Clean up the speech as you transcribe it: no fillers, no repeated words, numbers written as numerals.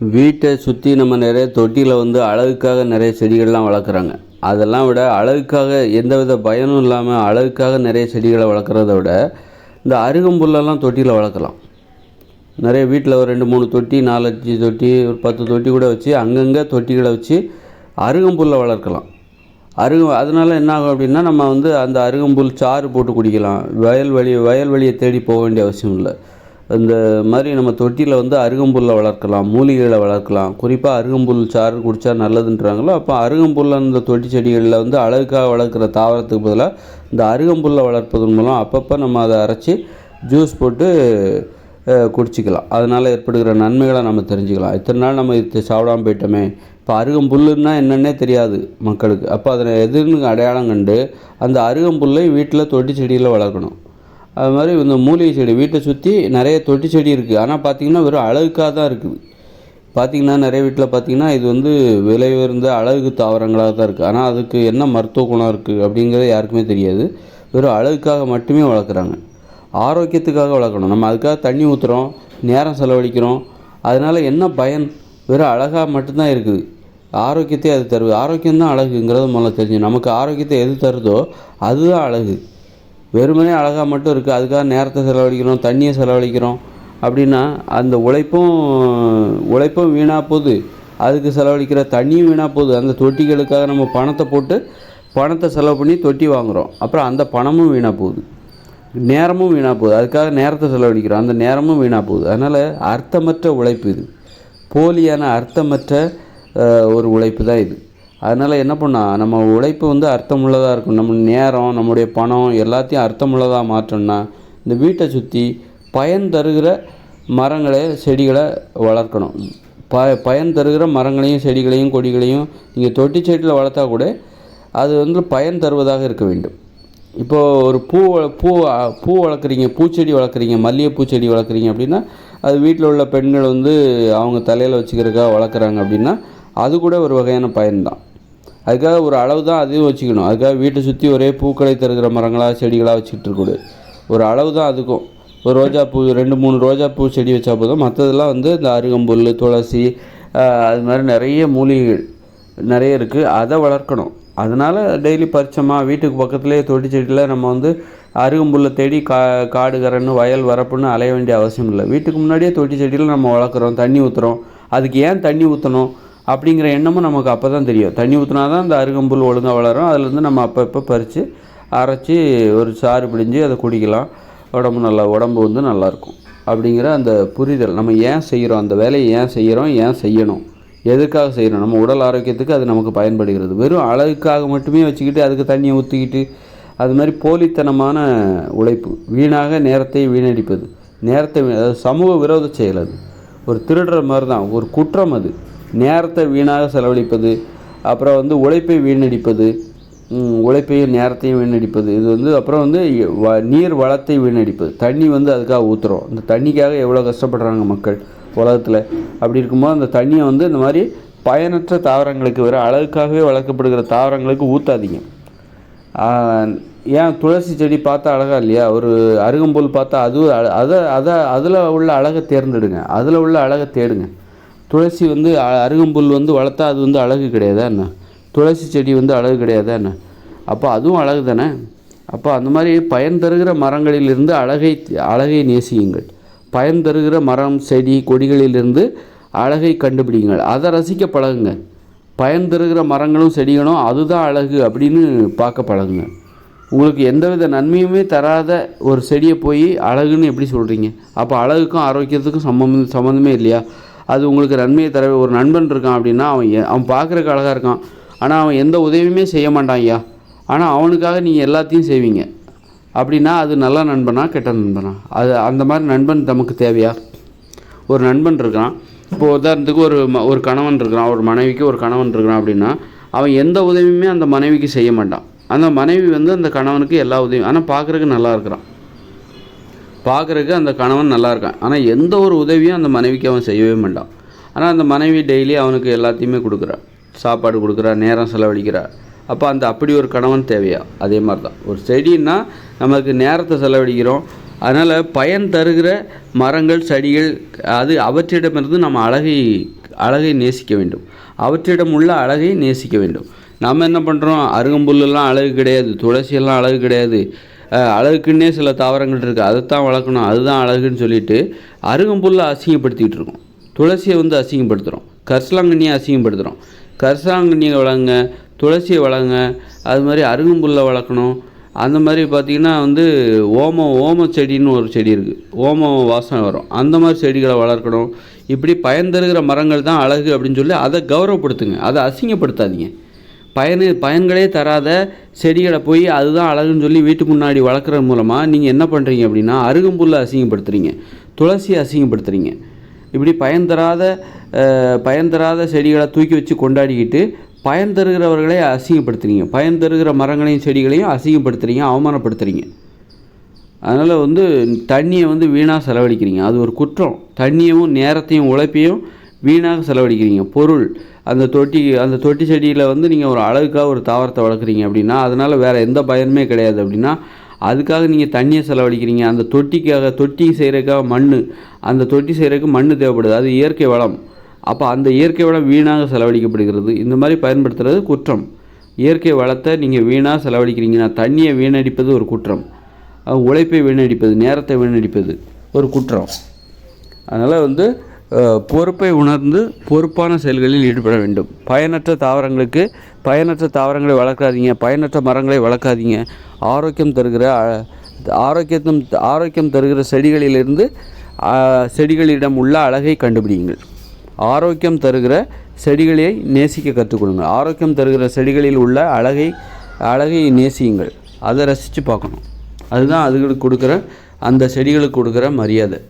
வீட்டை சுற்றி நம்ம நிறைய தொட்டியில் அழகுக்காக நிறைய செடிகள்லாம் வளர்க்குறாங்க. அதெல்லாம் விட அழகுக்காக எந்தவித பயனும் இல்லாமல் அழகுக்காக நிறைய செடிகளை வளர்க்குறத விட இந்த அருகம்புல்லெல்லாம் தொட்டியில் வளர்க்கலாம். நிறைய வீட்டில் ஒரு 2-3 தொட்டி, 4-5 தொட்டி, ஒரு 10 தொட்டி கூட வச்சு அங்கங்கே தொட்டிகளை வச்சு அருகம்புல்லை வளர்க்கலாம். அதனால் என்ன ஆகும் அப்படின்னா, நம்ம அந்த அருகம்புல் சாறு போட்டு குடிக்கலாம். வயல்வெளியை தேடி போக வேண்டிய அவசியம் இல்லை. இந்த மாதிரி நம்ம தொட்டியில் அருகம்புல்லை வளர்க்கலாம், மூலிகைகளை வளர்க்கலாம். குறிப்பாக அருகம்புல் சாறு குடித்தா நல்லதுன்றாங்களோ, அப்போ அருகம்புல்லை அந்த தொட்டி செடிகளில் அழகுக்காக வளர்க்குற தாவரத்துக்கு பதிலாக இந்த அருகம்புல்லை வளர்ப்பதன் மூலம் அப்பப்போ நம்ம அதை அரைச்சி ஜூஸ் போட்டு குடிச்சிக்கலாம். அதனால் ஏற்படுகிற நன்மைகளை நம்ம தெரிஞ்சுக்கலாம். இத்தனை நாள் நம்ம இது சாப்பிடாமல் போயிட்டோமே, இப்போ அருகம்புல்லுன்னா என்னென்னே தெரியாது மக்களுக்கு. அப்போ அதை எதுன்னு அடையாளம் கண்டு அந்த அருகம்புல்லை வீட்டில் தொட்டி செடியில் வளர்க்கணும். அது மாதிரி இந்த மூலிகை செடி வீட்டை சுற்றி நிறைய தொட்டி செடி இருக்குது. ஆனால் பார்த்திங்கன்னா வெறும் அழகுக்காக தான் இருக்குது. பார்த்திங்கன்னா நிறைய வீட்டில் பார்த்திங்கன்னா இது விலை உயர்ந்த அழகு தாவரங்களாக தான் இருக்குது. ஆனால் அதுக்கு என்ன மருத்துவ குணம் இருக்குது அப்படிங்கிறது யாருக்குமே தெரியாது. வெறும் அழகுக்காக மட்டுமே வளர்க்குறாங்க. ஆரோக்கியத்துக்காக வளர்க்கணும். நம்ம அதுக்காக தண்ணி ஊற்றுறோம், நேரம் செலவழிக்கிறோம். அதனால் என்ன பயன்? வெறும் அழகாக மட்டும்தான் இருக்குது. ஆரோக்கியத்தை அது தருது. ஆரோக்கியம்தான் அழகுங்கிறத முதல்ல தெரிஞ்சு, நமக்கு ஆரோக்கியத்தை எது தருதோ அதுதான் அழகு. வெறுமனே அழகாக மட்டும் இருக்குது, அதுக்காக நேரத்தை செலவழிக்கிறோம், தண்ணியை செலவழிக்கிறோம் அப்படின்னா அந்த உழைப்பும் வீணாக போகுது, அதுக்கு செலவழிக்கிற தண்ணியும் வீணாக போகுது. அந்த தொட்டிகளுக்காக நம்ம பணத்தை செலவு பண்ணி தொட்டி வாங்குகிறோம், அப்புறம் அந்த பணமும் வீணாக போகுது, நேரமும் வீணாக போகுது. அதுக்காக நேரத்தை செலவழிக்கிறோம், அந்த நேரமும் வீணாக போகுது. அதனால் அர்த்தமற்ற உழைப்பு இது, போலியான அர்த்தமற்ற ஒரு உழைப்பு தான் இது. அதனால் என்ன பண்ணால் நம்ம உழைப்பு அர்த்தமுள்ளதாக இருக்கும். நம்ம நேரம், நம்முடைய பணம் எல்லாத்தையும் அர்த்தமுள்ளதாக மாற்றோம்னா இந்த வீட்டை சுற்றி பயன் தருகிற மரங்களை, செடிகளை வளர்க்கணும். பயன் தருகிற மரங்களையும் செடிகளையும் கொடிகளையும் நீங்கள் தொட்டி செடியில் வளர்த்தா கூட அது பயன் தருவதாக இருக்க வேண்டும். இப்போது ஒரு பூ வளர்க்குறீங்க, பூச்செடி வளர்க்குறீங்க, மல்லிகைப்பூ செடி வளர்க்குறீங்க அப்படின்னா அது வீட்டில் உள்ள பெண்கள் அவங்க தலையில் வச்சுக்கிறதுக்காக வளர்க்குறாங்க அப்படின்னா அது கூட ஒரு வகையான பயன்தான். அதுக்காக ஒரு அளவு தான் அதையும் வச்சுக்கணும். அதுக்காக வீட்டை சுற்றி ஒரே பூக்களை தருகிற மரங்களாக செடிகளாக வச்சுக்கிட்டு இருக்கக்கூடாது. ஒரு அளவு தான் அதுக்கும். ஒரு ரோஜாப்பூ, 2-3 ரோஜாப்பூ செடி வச்சா போதும். மற்றதெல்லாம் இந்த அருகம்புல், துளசி, அது மாதிரி நிறைய மூலிகைகள் நிறைய இருக்குது, அதை வளர்க்கணும். அதனால் டெய்லி பறிச்சோமா, வீட்டுக்கு பக்கத்துலேயே தொட்டி செடியில் நம்ம அருகம்புல்லை தேடி காடு கரன்னு வயல் வரப்புன்னு அலைய வேண்டிய அவசியம் இல்லை. வீட்டுக்கு முன்னாடியே தொட்டி செடியில் நம்ம வளர்க்குறோம், தண்ணி ஊற்றுறோம். அதுக்கு ஏன் தண்ணி ஊற்றணும் அப்படிங்கிற எண்ணமும் நமக்கு அப்போ தான் தெரியும். தண்ணி ஊற்றினா தான் இந்த அருகம்புல் ஒழுங்காக வளரும். அதுலேருந்து நம்ம அப்பப்போ பறித்து அரைச்சி ஒரு சாறு பிழிஞ்சு அதை குடிக்கலாம். உடம்பு நல்லாயிருக்கும் அப்படிங்கிற அந்த புரிதல். நம்ம ஏன் செய்கிறோம், அந்த வேலையை ஏன் செய்கிறோம், ஏன் செய்யணும், எதுக்காக செய்கிறோம், நம்ம உடல் ஆரோக்கியத்துக்கு அது நமக்கு பயன்படுகிறது. வெறும் அழகுக்காக மட்டுமே வச்சுக்கிட்டு அதுக்கு தண்ணியை ஊற்றிக்கிட்டு அது மாதிரி போலித்தனமான உழைப்பு, வீணாக நேரத்தை வீணடிப்பது, அது சமூக விரோத செயல். அது ஒரு திருடுற மாதிரி தான், ஒரு குற்றம். அது நேரத்தை வீணாக செலவழிப்பது, அப்புறம் உழைப்பை வீணடிப்பது, உழைப்பையும் நேரத்தையும் வீணடிப்பது. இது அப்புறம் நீர் வளத்தை வீணடிப்பது. தண்ணி அதுக்காக ஊற்றுறோம். இந்த தண்ணிக்காக எவ்வளோ கஷ்டப்படுறாங்க மக்கள் உலகத்தில். அப்படி இருக்கும்போது அந்த தண்ணியை இந்த மாதிரி பயனற்ற தாவரங்களுக்கு, வேறு அழகுக்காகவே வளர்க்கப்படுகிற தாவரங்களுக்கு ஊற்றாதீங்க. ஏன் துளசி செடி பார்த்தா அழகாக இல்லையா? ஒரு அருகம்புல் பார்த்தா அதில் உள்ள அழகை தேர்ந்தெடுங்க, அதில் உள்ள அழகை தேடுங்க. துளசி அருகம்புல் வளர்த்தா அது அழகு கிடையாதா என்ன? துளசி செடி அழகு கிடையாதா என்ன? அப்போ அதுவும் அழகு தானே. அப்போ அந்த மாதிரி பயன் தருகிற மரங்களிலிருந்து அழகை நேசியுங்கள். பயன் தருகிற மரம், செடி, கொடிகளிலிருந்து அழகை கண்டுபிடிங்கள். அதை ரசிக்க பழகுங்க. பயன் தருகிற மரங்களும் செடிகளும் அதுதான் அழகு அப்படின்னு பார்க்க பழகுங்க. உங்களுக்கு எந்தவித நன்மையுமே தராத ஒரு செடியை போய் அழகுன்னு எப்படி சொல்கிறீங்க? அப்போ அழகுக்கும் ஆரோக்கியத்துக்கும் சம்மந்தமே இல்லையா? அது உங்களுக்கு நன்மையை தர. ஒரு நண்பன் இருக்கான் அப்படின்னா அவன் பார்க்குறக்கு அழகாக இருக்கான், ஆனால் அவன் எந்த உதவியுமே செய்ய மாட்டான் ஐயா, ஆனால் அவனுக்காக நீங்கள் எல்லாத்தையும் செய்வீங்க அப்படின்னா அது நல்ல நண்பனா கெட்ட நண்பனா? அது அந்த மாதிரி நண்பன் நமக்கு தேவையா? ஒரு நண்பன் இருக்கான், இப்போ உதாரணத்துக்கு ஒரு கணவன் இருக்கிறான், ஒரு மனைவிக்கு ஒரு கணவன் இருக்கிறான் அப்படின்னா அவன் எந்த உதவியுமே அந்த மனைவிக்கு செய்ய மாட்டான். அந்த மனைவி அந்த கணவனுக்கு எல்லா உதவியும், ஆனால் பார்க்குறக்கு நல்லா இருக்கிறான், பார்க்குறக்கு அந்த கணவன் நல்லா இருக்கான், ஆனால் எந்த ஒரு உதவியும் அந்த மனைவிக்கு அவன் செய்யவே மாட்டான். ஆனால் அந்த மனைவி டெய்லி அவனுக்கு எல்லாத்தையுமே கொடுக்குறா, சாப்பாடு கொடுக்குறா, நேரம் செலவழிக்கிறா. அப்போ அப்படி ஒரு கணவன் தேவையா? அதே மாதிரி தான் ஒரு செடின்னா நமக்கு நேரத்தை செலவழிக்கிறோம், அதனால் பயன் தருகிற மரங்கள், செடிகள், அவற்றிடமிருந்து நம்ம அழகை நேசிக்க வேண்டும், அவற்றிடம் உள்ள அழகை நேசிக்க வேண்டும். நம்ம என்ன பண்ணுறோம், அருகம்புல்லெல்லாம் அழகு கிடையாது, துளசியெல்லாம் அழகு கிடையாது, அழகுக்குன்னே சில தாவரங்கள் இருக்குது, அதைத்தான் வளர்க்கணும், அதுதான் அழகுன்னு சொல்லிட்டு அருகம்புல்லை அசிங்கப்படுத்திகிட்டு இருக்கோம். துளசியை வந்து அசிங்கப்படுத்துகிறோம், கரிசலாங்கண்ணியை அசிங்கப்படுத்துகிறோம். கரிசலாங்கண்ணியை வளங்க, துளசியை வளங்க, அது மாதிரி அருகம்புல்லை வளர்க்கணும். அந்த மாதிரி பார்த்திங்கன்னா வந்து ஓம செடின்னு ஒரு செடி இருக்குது, ஓமம் வாசனை வரும், அந்த மாதிரி செடிகளை வளர்க்கணும். இப்படி பயன் தருகிற மரங்கள் தான் அழகு அப்படின்னு சொல்லி அதை கௌரவப்படுத்துங்க, அதை அசிங்கப்படுத்தாதீங்க. பயன்களே தராத செடிகளை போய் அதுதான் அழகுன்னு சொல்லி வீட்டு முன்னாடி வளர்க்குறது மூலமாக நீங்கள் என்ன பண்ணுறீங்க அப்படின்னா அருகம்புல்லை அசிங்கப்படுத்துகிறீங்க, துளசியை அசிங்கப்படுத்துகிறீங்க. இப்படி பயன் தராத செடிகளை தூக்கி வச்சு கொண்டாடிக்கிட்டு பயன் தருகிறவர்களே அசிங்கப்படுத்துறீங்க, பயன் தருகிற மரங்களையும் செடிகளையும் அசிங்கப்படுத்துகிறீங்க, அவமானப்படுத்துகிறீங்க. அதனால் வந்து தண்ணியை வந்து வீணாக செலவழிக்கிறீங்க, அது ஒரு குற்றம். தண்ணியவும் நேரத்தையும் உழைப்பையும் வீணாக செலவழிக்கிறீங்க. பொருள் அந்த தொட்டி செடியில் வந்து நீங்கள் ஒரு அழகுக்காக ஒரு தாவரத்தை வளர்க்குறீங்க அப்படின்னா அதனால் வேறு எந்த பயனுமே கிடையாது அப்படின்னா அதுக்காக நீங்கள் தண்ணியை செலவழிக்கிறீங்க. அந்த தொட்டி செய்கிறதுக்காக அந்த தொட்டி செய்கிறதுக்கு மண் தேவைப்படுது, அது இயற்கை வளம். அப்போ அந்த இயற்கை வளம் வீணாக செலவழிக்கப்படுகிறது. இந்த மாதிரி பயன்படுத்துகிறது குற்றம். இயற்கை வளத்தை நீங்கள் வீணாக செலவழிக்கிறீங்கன்னா தண்ணியை வீணடிப்பது ஒரு குற்றம், உழைப்பை வீணடிப்பது, நேரத்தை வீணடிப்பது ஒரு குற்றம். அதனால் வந்து பொறுப்பை உணர்ந்து பொறுப்பான செயல்களில் ஈடுபட வேண்டும். பயனற்ற தாவரங்களை வளர்க்காதீங்க, பயனற்ற மரங்களை வளர்க்காதீங்க. ஆரோக்கியம் தருகிற செடிகளிடம் உள்ள அழகை கண்டுபிடியுங்கள். ஆரோக்கியம் தருகிற செடிகளை நேசிக்க கற்றுக்கொடுங்க. ஆரோக்கியம் தருகிற செடிகளில் உள்ள அழகை நேசியுங்கள், அதை ரசித்து பார்க்கணும். அதுதான் அதுகளுக்கு கொடுக்குற, அந்த செடிகளுக்கு கொடுக்குற மரியாதை.